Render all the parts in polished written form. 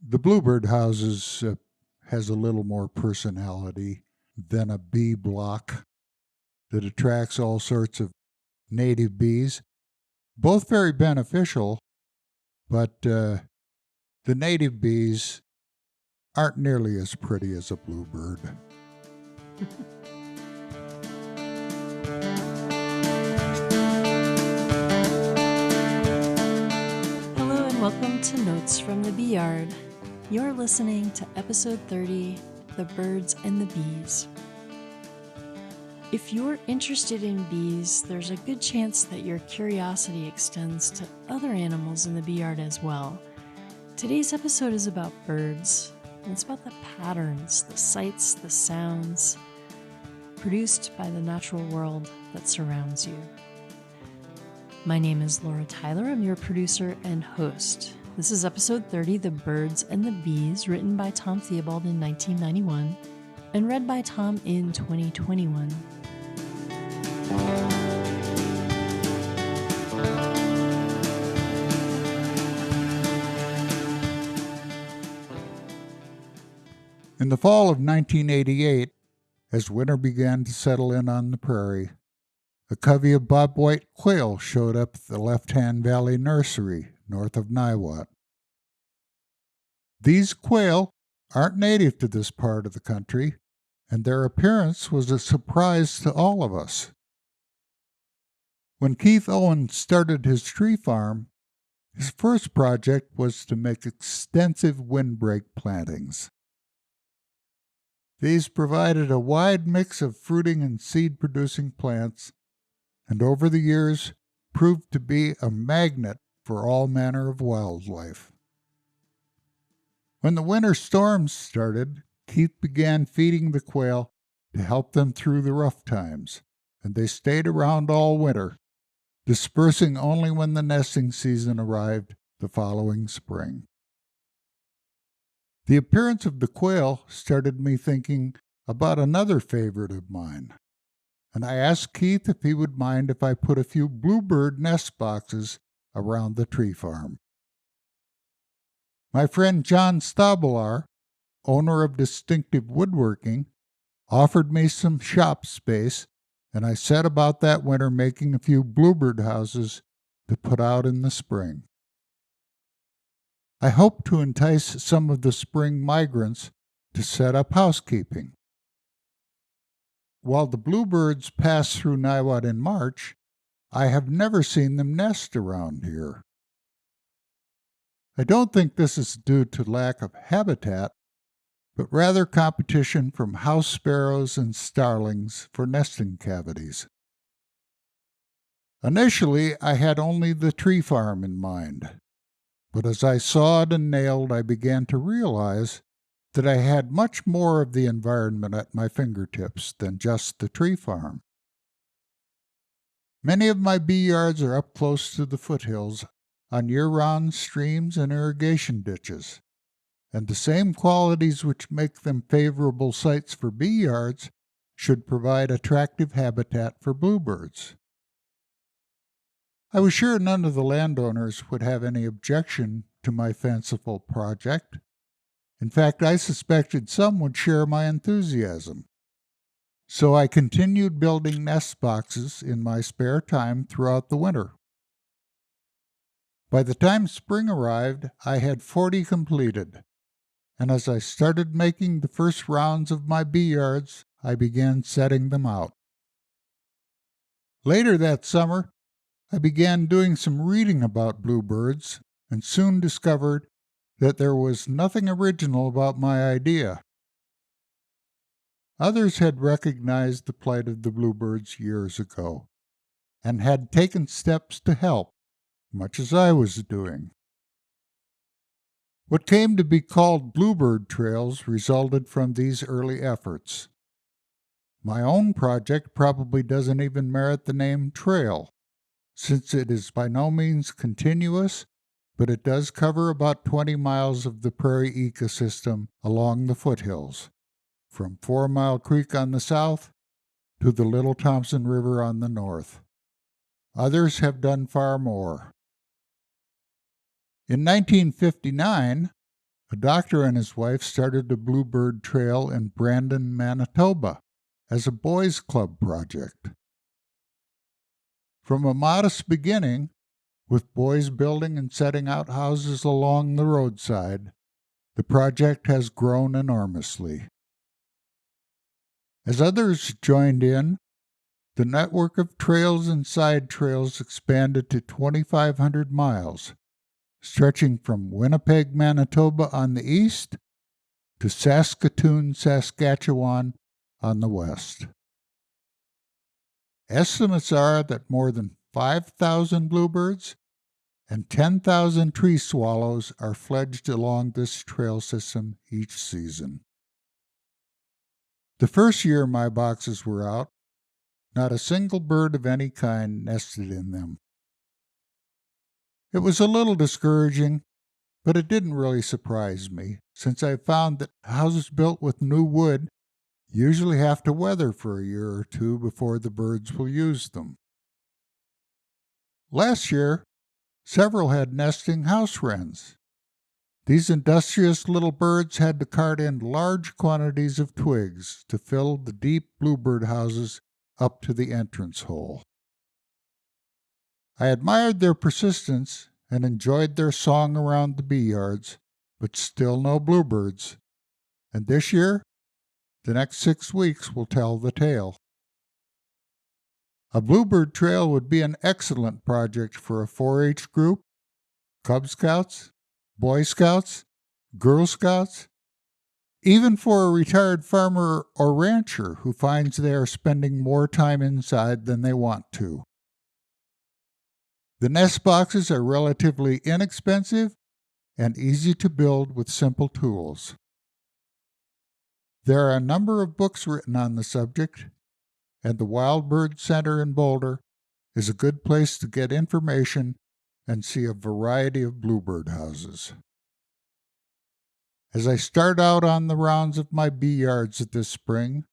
The bluebird houses has a little more personality than a bee block that attracts all sorts of native bees, both very beneficial, but the native bees aren't nearly as pretty as a bluebird. Hello and welcome to Notes from the Beeyard. You're listening to episode 30, The Birds and the Bees. If you're interested in bees, there's a good chance that your curiosity extends to other animals in the Beeyard as well. Today's episode is about birds, and it's about the patterns, the sights, the sounds produced by the natural world that surrounds you. My name is Laura Tyler. I'm your producer and host. This is episode 30, The Birds and the Bees, written by Tom Theobald in 1991 and read by Tom in 2021. In the fall of 1988, as winter began to settle in on the prairie, a covey of bobwhite quail showed up at the Left-Hand Valley Nursery north of Niwot. These quail aren't native to this part of the country, and their appearance was a surprise to all of us. When Keith Owen started his tree farm, his first project was to make extensive windbreak plantings. These provided a wide mix of fruiting and seed-producing plants, and over the years proved to be a magnet for all manner of wildlife. When the winter storms started, Keith began feeding the quail to help them through the rough times, and they stayed around all winter, dispersing only when the nesting season arrived the following spring. The appearance of the quail started me thinking about another favorite of mine, and I asked Keith if he would mind if I put a few bluebird nest boxes around the tree farm. My friend John Stabelar, owner of Distinctive Woodworking, offered me some shop space, and I set about that winter making a few bluebird houses to put out in the spring. I hoped to entice some of the spring migrants to set up housekeeping. While the bluebirds pass through Niwot in March, I have never seen them nest around here. I don't think this is due to lack of habitat, but rather competition from house sparrows and starlings for nesting cavities. Initially, I had only the tree farm in mind, but as I sawed and nailed, I began to realize that I had much more of the environment at my fingertips than just the tree farm. Many of my bee yards are up close to the foothills on year-round streams and irrigation ditches, and the same qualities which make them favorable sites for bee yards should provide attractive habitat for bluebirds. I was sure none of the landowners would have any objection to my fanciful project. In fact, I suspected some would share my enthusiasm. So I continued building nest boxes in my spare time throughout the winter. By the time spring arrived, I had 40 completed, and as I started making the first rounds of my bee yards, I began setting them out. Later that summer, I began doing some reading about bluebirds and soon discovered that there was nothing original about my idea. Others had recognized the plight of the bluebirds years ago and had taken steps to help, much as I was doing. What came to be called bluebird trails resulted from these early efforts. My own project probably doesn't even merit the name trail, since it is by no means continuous, but it does cover about 20 miles of the prairie ecosystem along the foothills, from 4 Mile Creek on the south to the Little Thompson River on the north. Others have done far more. In 1959, a doctor and his wife started a bluebird trail in Brandon, Manitoba, as a boys' club project. From a modest beginning, with boys building and setting out houses along the roadside, the project has grown enormously. As others joined in, the network of trails and side trails expanded to 2,500 miles, stretching from Winnipeg, Manitoba on the east to Saskatoon, Saskatchewan on the west. Estimates are that more than 5,000 bluebirds and 10,000 tree swallows are fledged along this trail system each season. The first year my boxes were out, not a single bird of any kind nested in them. It was a little discouraging, but it didn't really surprise me, since I found that houses built with new wood usually have to weather for a year or two before the birds will use them. Last year, several had nesting house wrens. These industrious little birds had to cart in large quantities of twigs to fill the deep bluebird houses up to the entrance hole. I admired their persistence and enjoyed their song around the Beeyards, but still no bluebirds. And this year, the next 6 weeks will tell the tale. A bluebird trail would be an excellent project for a 4-H group, Cub Scouts, Boy Scouts, Girl Scouts, even for a retired farmer or rancher who finds they are spending more time inside than they want to. The nest boxes are relatively inexpensive and easy to build with simple tools. There are a number of books written on the subject, and the Wild Bird Center in Boulder is a good place to get information and see a variety of bluebird houses. As I start out on the rounds of my bee yards this spring,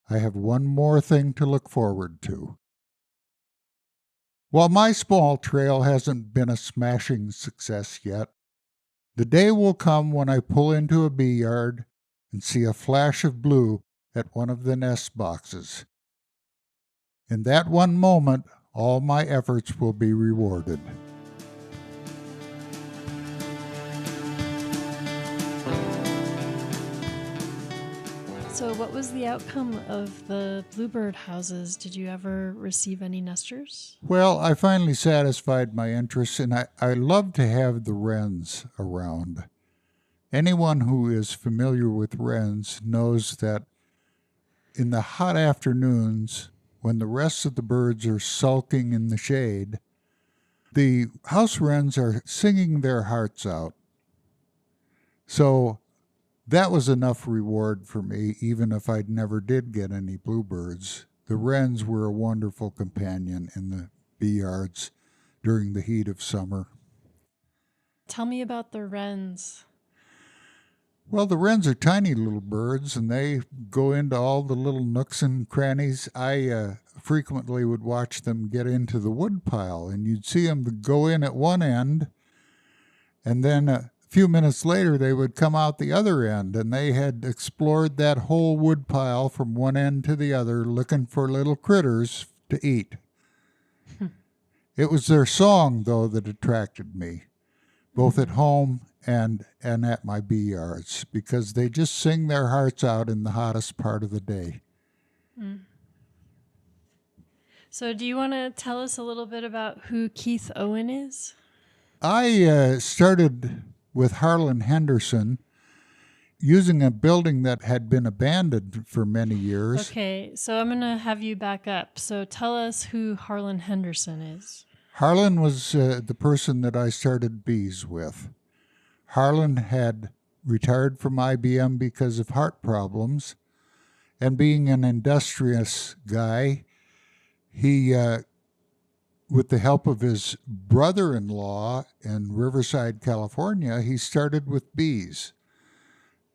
I have one more thing to look forward to. While my small trail hasn't been a smashing success yet, the day will come when I pull into a bee yard and see a flash of blue at one of the nest boxes. In that one moment, all my efforts will be rewarded. So what was the outcome of the bluebird houses? Did you ever receive any nesters? Well, I finally satisfied my interest, and I love to have the wrens around. Anyone who is familiar with wrens knows that in the hot afternoons, when the rest of the birds are sulking in the shade, the house wrens are singing their hearts out. So that was enough reward for me, even if I never did get any bluebirds. The wrens were a wonderful companion in the bee yards during the heat of summer. Tell me about the wrens. Well, the wrens are tiny little birds, and they go into all the little nooks and crannies. I frequently would watch them get into the woodpile, and you'd see them go in at one end, and then a few minutes later they would come out the other end, and they had explored that whole woodpile from one end to the other, looking for little critters to eat. It was their song, though, that attracted me, both at home and at my bee yards, because they just sing their hearts out in the hottest part of the day. Mm. So do you want to tell us a little bit about who Keith Owen is? I started with Harlan Henderson using a building that had been abandoned for many years. Okay, so I'm going to have you back up. So tell us who Harlan Henderson is. Harlan was the person that I started bees with. Harlan had retired from IBM because of heart problems, and being an industrious guy, he, with the help of his brother-in-law in Riverside, California, he started with bees.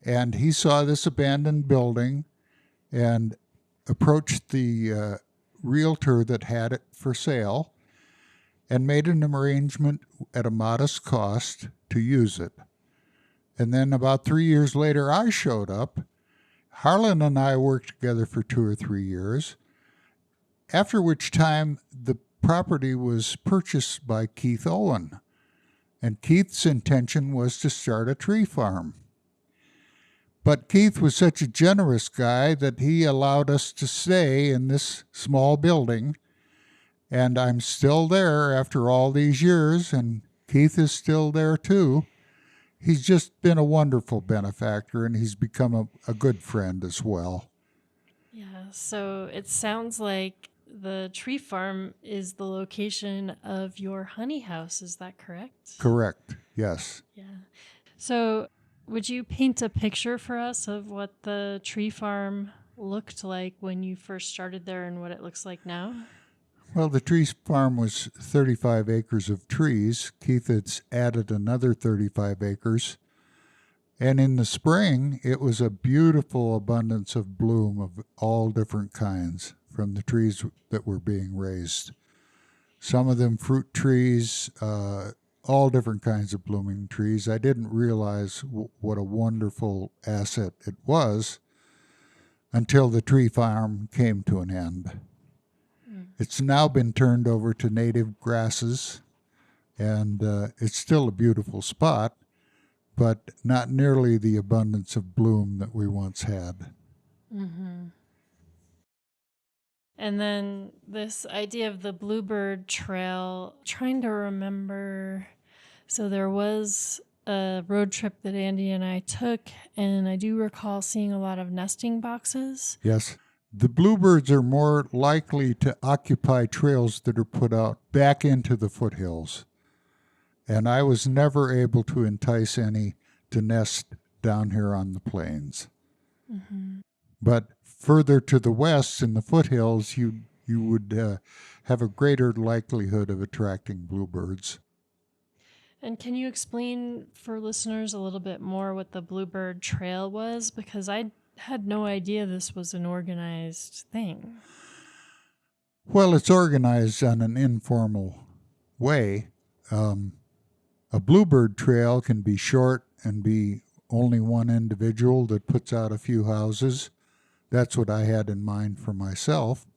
And he saw this abandoned building and approached the realtor that had it for sale and made an arrangement at a modest cost to use it. And then about 3 years later, I showed up. Harlan and I worked together for 2 or 3 years, after which time the property was purchased by Keith Owen. And Keith's intention was to start a tree farm. But Keith was such a generous guy that he allowed us to stay in this small building. And I'm still there after all these years, and Keith is still there too. He's just been a wonderful benefactor, and he's become a good friend as well. Yeah, so it sounds like the tree farm is the location of your honey house. Is that correct? Correct, yes. Yeah. So would you paint a picture for us of what the tree farm looked like when you first started there and what it looks like now? Well, the tree farm was 35 acres of trees. Keith has added another 35 acres. And in the spring, it was a beautiful abundance of bloom of all different kinds from the trees that were being raised. Some of them fruit trees, all different kinds of blooming trees. I didn't realize what a wonderful asset it was until the tree farm came to an end. It's now been turned over to native grasses, and it's still a beautiful spot, but not nearly the abundance of bloom that we once had. Mm-hmm. And then this idea of the Bluebird Trail, trying to remember. So there was a road trip that Andy and I took, and I do recall seeing a lot of nesting boxes. Yes. The bluebirds are more likely to occupy trails that are put out back into the foothills. And I was never able to entice any to nest down here on the plains. Mm-hmm. But further to the west in the foothills, you would have a greater likelihood of attracting bluebirds. And can you explain for listeners a little bit more what the Bluebird Trail was? Because I had no idea this was an organized thing. Well, it's organized on an informal way. A bluebird trail can be short and be only one individual that puts out a few houses. That's what I had in mind for myself.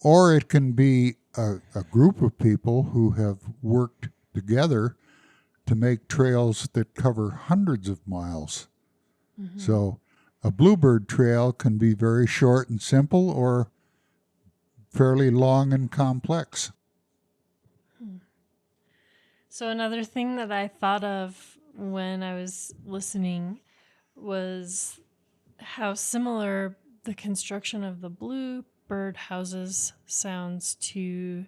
Or it can be a group of people who have worked together to make trails that cover hundreds of miles. Mm-hmm. So a bluebird trail can be very short and simple or fairly long and complex. So another thing that I thought of when I was listening was how similar the construction of the bluebird houses sounds to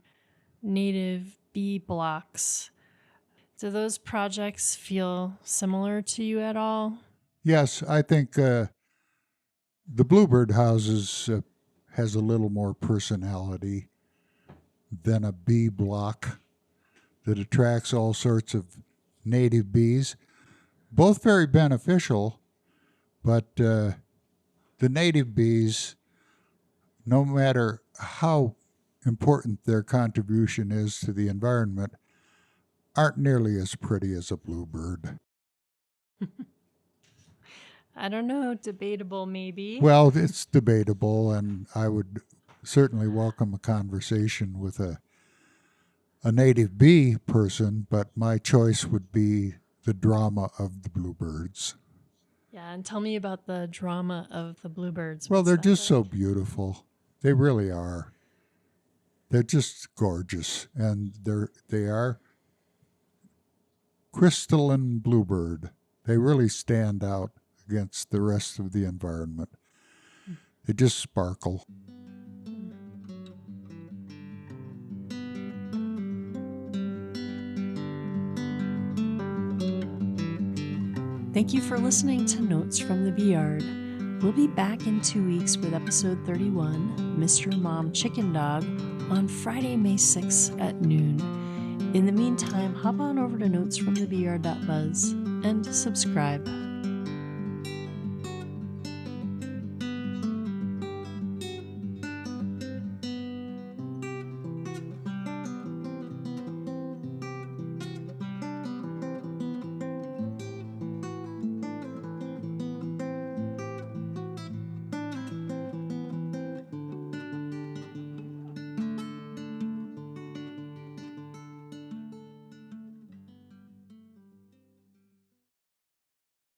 native bee blocks. Do those projects feel similar to you at all? Yes, I think the bluebird houses has a little more personality than a bee block that attracts all sorts of native bees. Both very beneficial, but the native bees, no matter how important their contribution is to the environment, aren't nearly as pretty as a bluebird. I don't know, debatable maybe. Well, it's debatable, and I would certainly welcome a conversation with a native bee person, but my choice would be the drama of the bluebirds. Yeah, and tell me about the drama of the bluebirds. Well, they're just so beautiful. They really are. They're just gorgeous, and they are crystalline bluebird. They really stand out against the rest of the environment. They just sparkle. Thank you for listening to Notes from the Beeyard. We'll be back in 2 weeks with episode 31, Mr. Mom Chicken Dog, on Friday, May 6th at noon. In the meantime, hop on over to notesfromthebeeyard.buzz and subscribe.